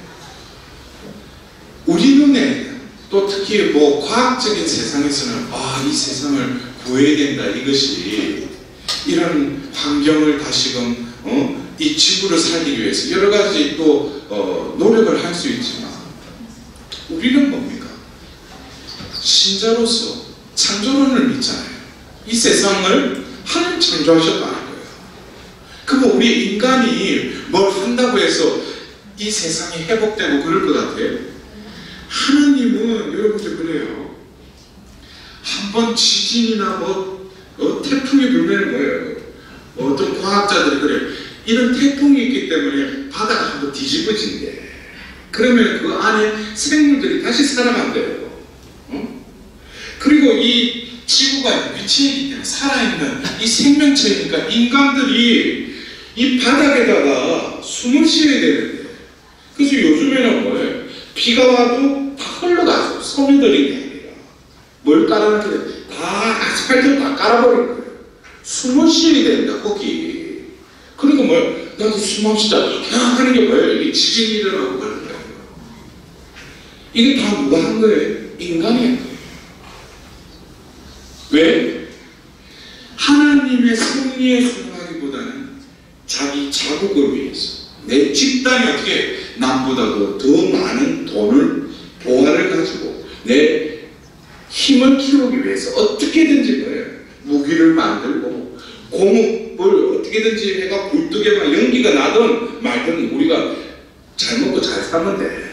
우리 눈에 또 특히 뭐 과학적인 세상에서는 이 세상을 구해야 된다. 이것이 이런 환경을 다시금 이 지구를 살리기 위해서 여러 가지 또 노력을 할 수 있지만 우리는 뭡니까? 신자로서 창조론을 믿잖아요. 이 세상을 하나님 창조하셨다는 거예요. 그럼 우리 인간이 뭘 한다고 해서 이 세상이 회복되고 그럴 것 같아요? 하나님은 여러분들 그래요. 한번 지진이나 뭐 태풍이 불면 뭐예요? 어떤 과학자들이 그래요. 이런 태풍이 있기 때문에 바다가 한번 뒤집어진대. 그러면 그 안에 생물들이 다시 살아간대요. 그리고 이 지구가 위치이기 때문에 살아있는 이 생명체니까 인간들이 이 바닥에다가 숨을 쉬어야 되는데, 그래서 요즘에는 뭐예요? 비가 와도 다 흘러가죠. 소매들이 아니라 뭘 깔아놨는데 다 아스팔트를 다 깔아버린 거예요. 숨을 쉬어야 된다 거기. 그러니까 뭐예요? 나도 숨 안 쉬자 하는 게 뭐예요? 이게 지진이 일어나고 그러는 거예요. 이게 다 누가 한 거예요? 인간이 한 거예요. 왜? 하나님의 섭리에 순응하기보다는 자기 자국을 위해서 내 집단이 어떻게 남보다도 더 많은 돈을 보화를 가지고 내 힘을 키우기 위해서 어떻게든지 뭐예요? 무기를 만들고 공업을 어떻게든지 해가 굴뚝에 막 연기가 나든 말든 우리가 잘 먹고 잘 사면 돼.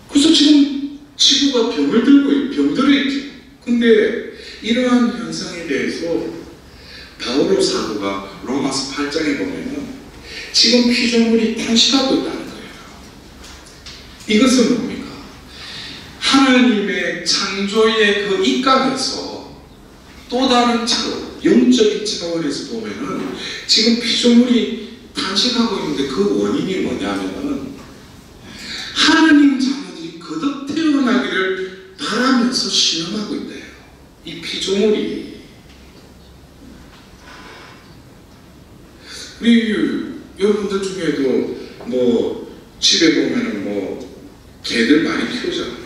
그래서 지금 지구가 병들어 있죠. 근데 이러한 현상에 대해서 바오로 사도가 로마서 8장에 보면은 지금 피조물이 탄식하고 있다는 거예요. 이것은 뭡니까? 하나님의 창조의 그 입각에서 또 다른 차원, 영적인 차원에서 보면은 지금 피조물이 탄식하고 있는데 그 원인이 뭐냐면은 하나님 자녀들이 거듭 태어나기를 바라면서 신음하고 있대요. 이 피조물이. 우리 여러분들 중에도 뭐 집에 보면은 뭐 개들 많이 키우잖아요.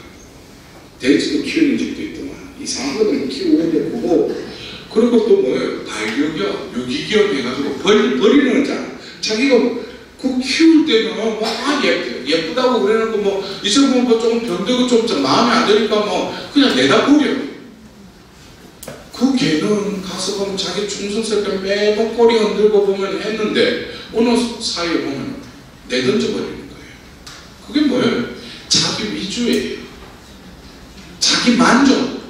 돼지도 키우는 집도 있더만 이상한 거는 키우는데 보고, 그리고 또 뭐예요? 반려견, 유기견 해가지고 버리는 거잖아. 자기가 그 키울 때는 예쁘다고 그래놓고 뭐 이처럼 보면 뭐 조금 병들고 좀 마음에 안 드니까 뭐 그냥 내다 버려. 그 개는 가서 보면 자기 충성스럽게 매번 꼬리 흔들고 보면 했는데 어느 사이에 보면 내던져 버리는 거예요. 그게 뭐예요? 자기 위주예요. 자기 만족.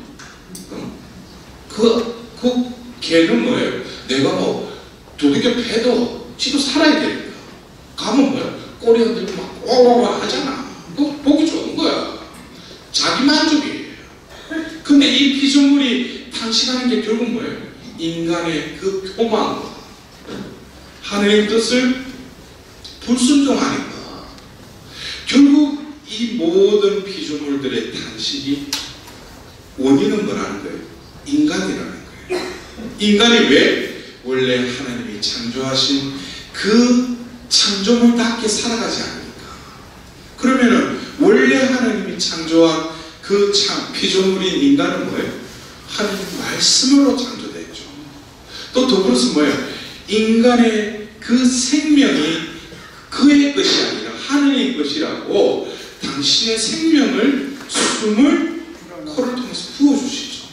그 개는 뭐예요? 내가 뭐 도둑에 패도 지도 살아야 되니까. 가면 뭐야? 꼬리 흔들고 막 오오오 하잖아. 그거 보기 좋은 거야. 자기 만족이에요. 근데 이 피조물이 탄식하는 게 결국 뭐예요? 인간의 그 교만과 하나님의 뜻을 불순종하니까 결국 이 모든 피조물들의 탄식이 원인은 뭐라는 거예요? 인간이라는 거예요. 인간이 왜? 원래 하나님이 창조하신 그 창조물답게 살아가지 않으니까. 그러면은 원래 하나님이 창조한 그 참 피조물인 인간은 뭐예요? 하나님 말씀으로 창조됐죠. 또 더불어서 뭐예요? 인간의 그 생명이 그의 것이 아니라 하나님의 것이라고 당신의 생명을, 숨을 코를 통해서 부어주시죠.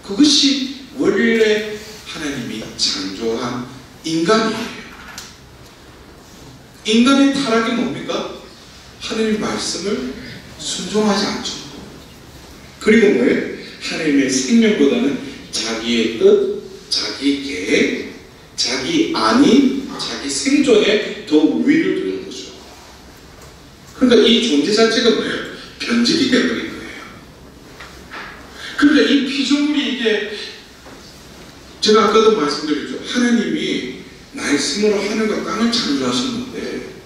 그것이 원래 하나님이 창조한 인간이에요. 인간의 타락이 뭡니까? 하나님의 말씀을 순종하지 않죠. 그리고 뭐예요? 하나님의 생명보다는 자기의 뜻, 자기 계획, 자기 안위, 자기 생존에 더 우위를 두는 거죠. 그러니까 이 존재 자체가 뭐예요? 변질이 되어버린 거예요. 그러니까 이 피조물이 이게 제가 아까도 말씀드렸죠. 하나님이 말씀으로 하늘과 땅을 창조하셨는데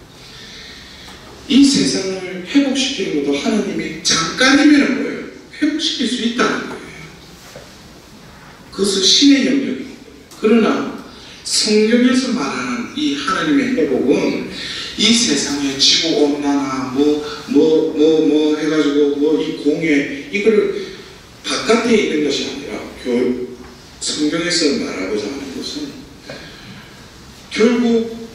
이 세상을 회복시키는 것도 하나님이 잠깐이면 뭐예요? 회복시킬 수 있다는 거예요. 그것은 신의 영역입니다. 그러나 성경에서 말하는 이 하나님의 회복은 이 세상의 지구온난화 해가지고 이 공해 이걸 바깥에 있는 것이 아니라 성경에서 말하고자 하는 것은 결국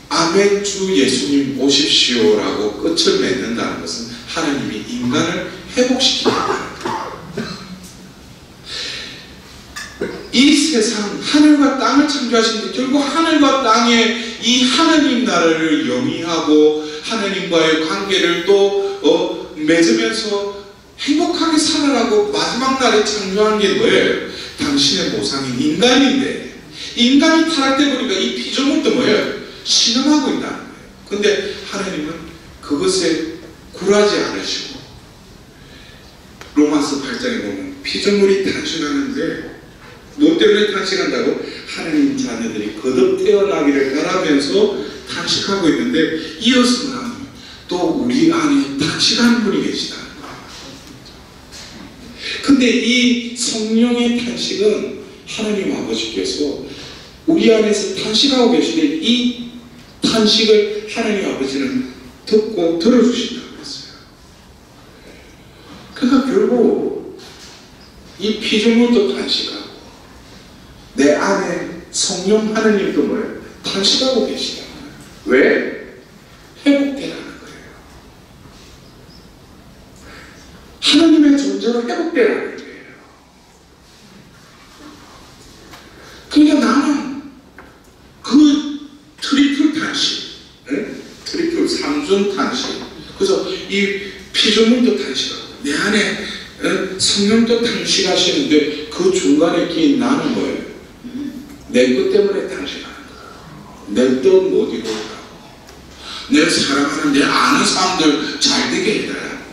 아멘 주 예수님 오십시오라고 끝을 맺는다는 것은 하나님이 인간을 회복시킨다는 거예요. 이 세상 하늘과 땅을 창조하시는데 결국 하늘과 땅에 이 하나님 나라를 영위하고 하나님과의 관계를 또 맺으면서 행복하게 살아라고 마지막 날에 창조한 게 뭐예요? 당신의 모상인 인간인데 인간이 타락되어 보니까 이 피조물도 뭐예요? 신음하고 있다는 거예요. 근데 하나님은 그것에 굴하지 않으시고 로마서 8장에 보면 피조물이 탄식하는데 뭐 때문에 탄식한다고? 하나님 자녀들이 거듭 태어나기를 바라면서 탄식하고 있는데 이어서 나오면 또 우리 안에 탄식하는 분이 계시다는 거예요. 근데 이 성령의 탄식은 하나님 아버지께서 우리 안에서 탄식하고 계시는데 이 탄식을 하나님 아버지는 듣고 들어주신다고 했어요. 그러니까 결국 이 피조물도 탄식하고 내 안에 성령 하나님도 뭐예요? 탄식하고 계시다. 왜? 회복되라는 거예요. 하나님의 존재로 회복되라는 거예요. 그러니까 나는 그 트리플 탄식, 트리플 삼중 탄식, 그래서 이 피조물도 탄식하고 내 안에 성령도 탄식하시는데 그 중간에 낀 나는 뭐예요? 내 것 때문에 탄식하는 거예요. 내 뜻 못 이루라고, 내 사랑하는 내 아는 사람들 잘 되게 해달라고.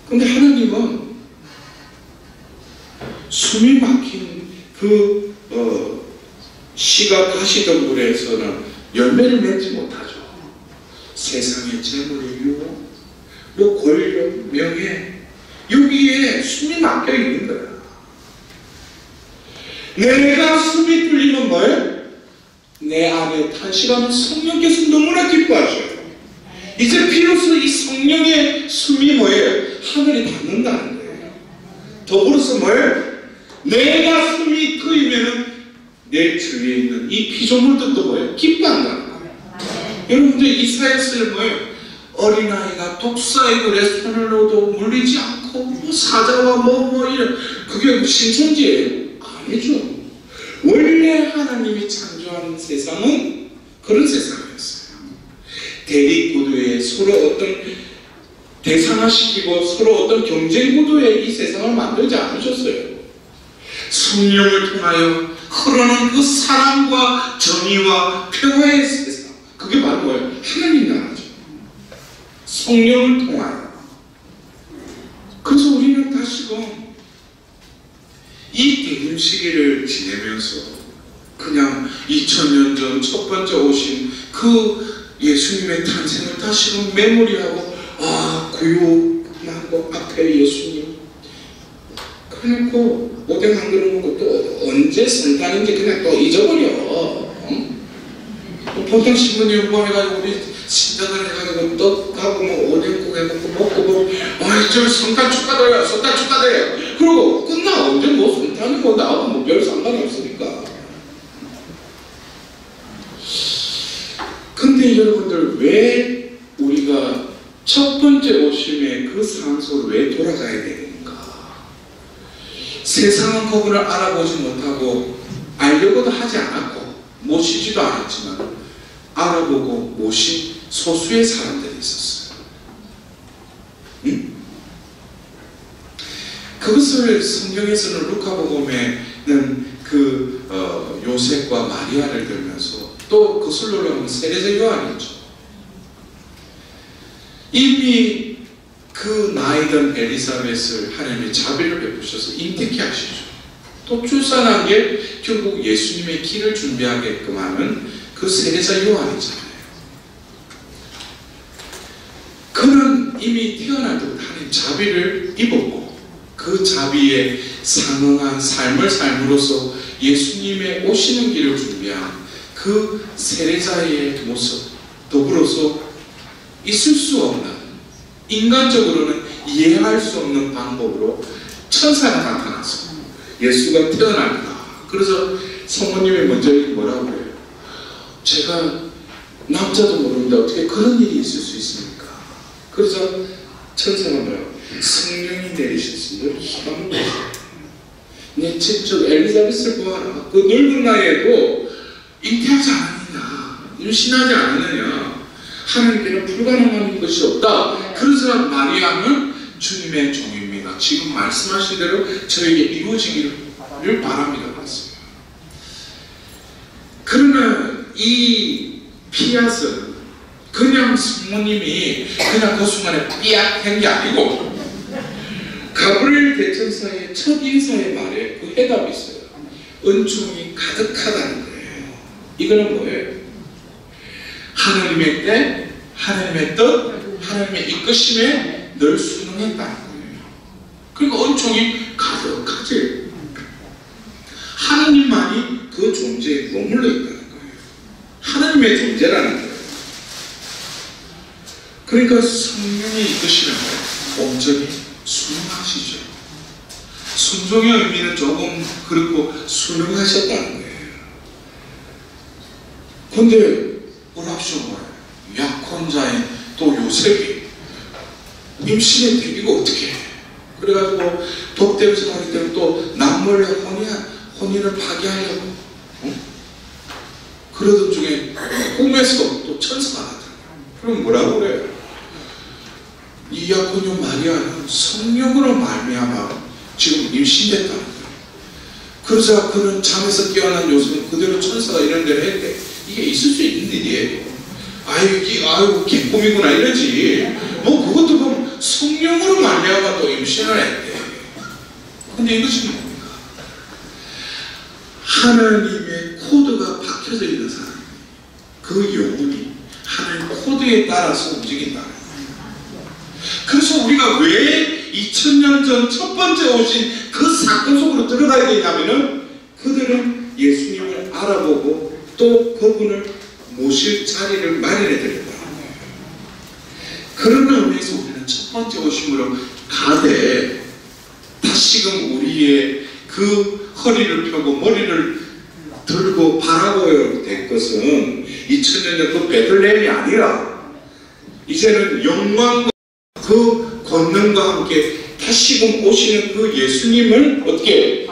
근데 하나님은 숨이 막힌 그 씨가 가시던 물에서는 열매를 맺지 못하죠. 세상의 재물의 유혹, 뭐 권력, 명예, 여기에 숨이 막혀 있는 거야. 내가 숨이 뚫리면 뭐예요? 내 안에 탄식하는 성령께서 너무나 기뻐하셔요. 이제 비로소 이 성령의 숨이 뭐예요? 하늘에 닿는다는 거예요. 더불어서 뭐예요? 내가 숨이 트이면은 내 주위에 있는 이 피조물들도 뭐예요? 기뻐한다는 거예요. 여러분들 이사야서에 뭐예요? 어린아이가 독사의 굴에 손을 넣어도 물리지 않고 사자와 이런 그게 신천지예요? 아니죠. 원래 하나님이 창조한 세상은 그런 세상이었어요. 대립구도에 서로 어떤 대상화시키고 서로 어떤 경쟁 구도에 이 세상을 만들지 않으셨어요. 성령을 통하여 흐르는 그 사랑과 정의와 평화의 세상, 그게 바로 뭐예요? 하나님 나라죠. 성령을 통하여. 그래서 우리는 다시금 이 대림 시기를 지내면서 그냥 2000년 전 첫 번째 오신 그 예수님의 탄생을 다시금 메모리하고, 구육난 거 앞에 예수님 그래놓고 오뎅 한 그릇 먹고 또 언제 성탄인지 그냥 또 잊어버려. 보통 신부님 뭐 해가지고 우리 신자들 해가지고 떡하고 오뎅국 해갖고 먹고 아이 저 성탄 축하드려요, 성탄 축하드려요. 그리고 끝나. 언제 뭐 성탄이 뭐 나하고 뭐 별 상관이 없으니까. 근데 여러분들, 왜 우리가 첫 번째 오심에 그 상소로 왜 돌아가야 되는가? 세상은 그분을 알아보지 못하고 알려고도 하지 않았고 모시지도 않았지만 알아보고 모신 소수의 사람들이 있었어요. 응? 그것을 성경에서는 루카복음에는 요셉과 마리아를 들면서 또 그것을 올라오는 세례자 요한이죠. 이미 그 나이든 엘리사벳을 하나님의 자비를 베푸셔서 임택케 하시죠. 또 출산한 게 결국 예수님의 길을 준비하게끔 하는 그 세례자 요한이잖아요. 그는 이미 태어날 때부터 하나님 자비를 입었고 그 자비에 상응한 삶을 삶으로써 예수님의 오시는 길을 준비한 그 세례자의 모습, 더불어서 있을 수 없는, 인간적으로는 이해할 수 없는 방법으로 천사가 나타났어요. 예수가 태어납니다. 그래서 성모님이 먼저 뭐라고 해요? 제가 남자도 모르는데 어떻게 그런 일이 있을 수 있습니까? 그래서 천사가 뭐라고? 성령이 내리셔서 너를 희망을 주세요. 내 직접 엘리자벳을 보아라. 그 늙은 나이에도 잉태하지 않았느냐, 임신하지 않았느냐, 하나님께는 불가능한 것이 없다. 그래서 마리아는 주님의 종입니다. 지금 말씀하신 대로 저에게 이루어지기를 바랍니다. 맞습니다. 그러나 이 피앗은 그냥 성모님이 그냥 그 순간에 삐약 한 게 아니고 가브리엘 대천사의 첫 인사의 말에 그 해답이 있어요. 은총이 가득하다는 거예요. 이거는 뭐예요? 하나님의 때, 하나님의 뜻, 하나님의 이끄심에 늘 순응했다는 거예요. 그러니까 은총이 가득하지. 하나님만이 그 존재에 머물러 있다는 거예요. 하나님의 존재라는 거예요. 그러니까 성령이 이끄시면 온전히 순응하시죠. 순종의 의미는 조금 그렇고 순응하셨다는 거예요. 근데 보랍시오 뭐예요? 약혼자인 또 요셉이 임신의 대비가 어떻게 해? 그래가지고 법대로서 하기 때문에 또 남몰래 혼인을 파기하려고 그러던 중에 꿈에서 또 천사가 나타나요. 그럼 뭐라고 그래요? 이 약혼녀 마리아는 성령으로 말미암아 지금 임신됐다는 거예요. 그러자 그는 잠에서 깨어난 요셉은 그대로 천사가 이런 대로 했대. 이게 있을 수 있는 일이에요. 아유 개꿈이구나 이러지. 뭐 그것도 보면 성령으로 말미암아 또 임신을 했대. 근데 이것이 뭡니까? 하나님의 코드가 박혀져 있는 사람, 그 영혼이 하나님 코드에 따라서 움직인다는 거예요. 그래서 우리가 왜 2000년 전 첫 번째 오신 그 사건 속으로 들어가야 되냐면은 그들은 예수님을 알아보고 또 그분을 모실 자리를 마련해 드린다는 거예요. 그런 의미에서 우리는 첫 번째 오심으로 가되 다시금 우리의 그 허리를 펴고 머리를 들고 바라보아야 될 것은 2000년 전 그 베들레헴이 아니라 이제는 영광과 그 권능과 함께 다시금 오시는 그 예수님을 어떻게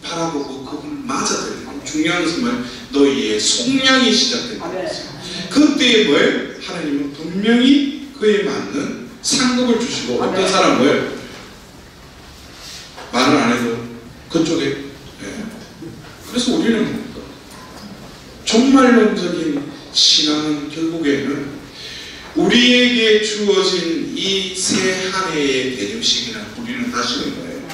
바라보고 그분을 맞아들이고, 중요한 것은 뭐예요? 너희의 속량이 시작됩니다. 그때에 뭐예요? 하나님은 분명히 그에 맞는 상급을 주시고 어떤 사람 뭐예요? 말을 안 해도 그쪽에 그래서 우리는 뭡니까? 종말론적인 신앙은 결국에는 우리에게 주어진 이 새 한 해의 대림 시기는 우리는 다시는 거예요.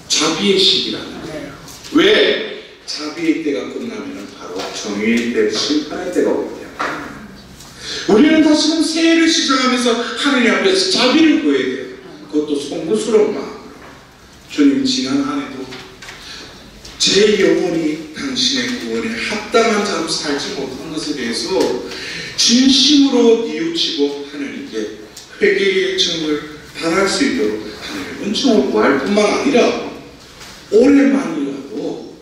자비의 시기라는 거예요. 왜? 자비의 때가 끝나면 바로 정의의 때, 심판의 때가 오기 때문에 우리는 다시금 새해를 시작하면서 하느님 앞에서 자비를 구해야 돼요. 그것도 송구스러운 마음으로. 주님, 지난 한 해도 제 영혼이 당신의 구원에 합당한 자로 살지 못한 것에 대해서 진심으로 뉘우치고 하나님께 회개의 청을 바랄 수 있도록 하나님의 은총을 구할 뿐만 아니라 올해만이라도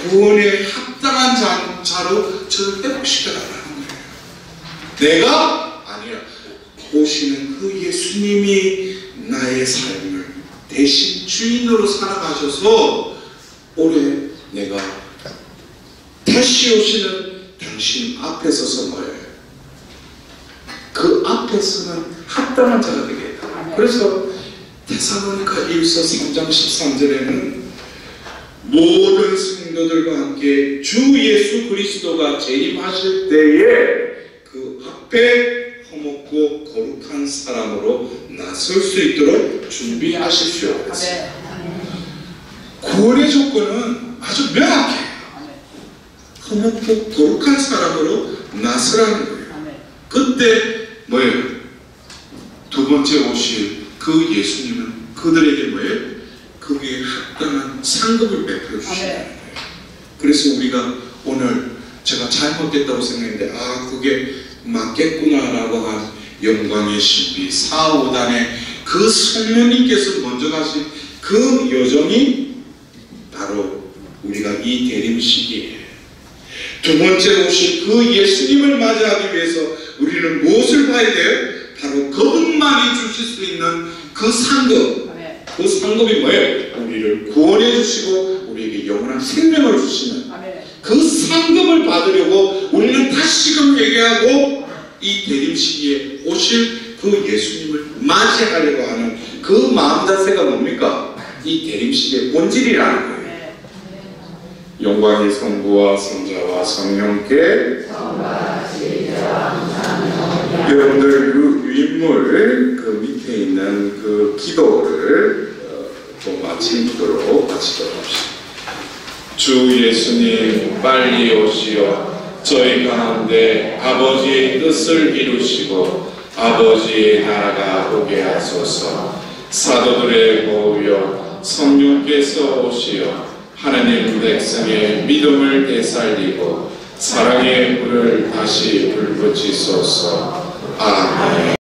구원에 합당한 자로 저를 회복시켜달라는 거예요. 내가 아니라 오시는 그 예수님이 나의 삶을 대신 주인으로 살아가셔서 올해 내가 다시 오시는 당신 앞에 서서 뭐예요? 그 앞에 서는 합당한 자가 되겠다. 그래서 데살로니가 1서 3장 13절에는 모든 성도들과 함께 주 예수 그리스도가 재림하실 때에 그 앞에 허먹고 거룩한 사람으로 나설 수 있도록 준비하십시오. 구원의 조건은 아주 명확해요. 허먹고 거룩한 사람으로 나서라는 거예요. 그때 뭐예요? 두 번째 오실 그 예수님은 그들에게 뭐예요? 그게 합당한 상급을 베풀어 주시는 거예요. 그래서 우리가 오늘 제가 잘못됐다고 생각했는데 그게 맞겠구나라고 한 영광의 신비 4, 5단의 그 성령님께서 먼저 가신 그 여정이 바로 우리가 이 대림 시기에 두 번째 오실 그 예수님을 맞이하기 위해서 우리는 무엇을 봐야 돼요? 바로 그분만이 주실 수 있는 그 상급. 그 상급이 뭐예요? 우리를 구원해 주시고 우리에게 영원한 생명을 주시는 그 상급을 받으려고 우리는 다시금 회개하고 이 대림 시기에 오실 그 예수님을 맞이하려고 하는 그 마음 자세가 뭡니까? 이 대림 시기의 본질이라는 거예요. 영광의 성부와 성자와 성령께 여러분들 그 유인물 그 밑에 있는 그 기도를 또 마친 기도로 마치도록 합시다. 주 예수님 빨리 오시어 저희 가운데 아버지의 뜻을 이루시고 아버지의 나라가 오게 하소서. 사도들의 모여 성령께서 오시어 하나님 백성의 믿음을 되살리고 사랑의 불을 다시 불붙이소서. 아멘.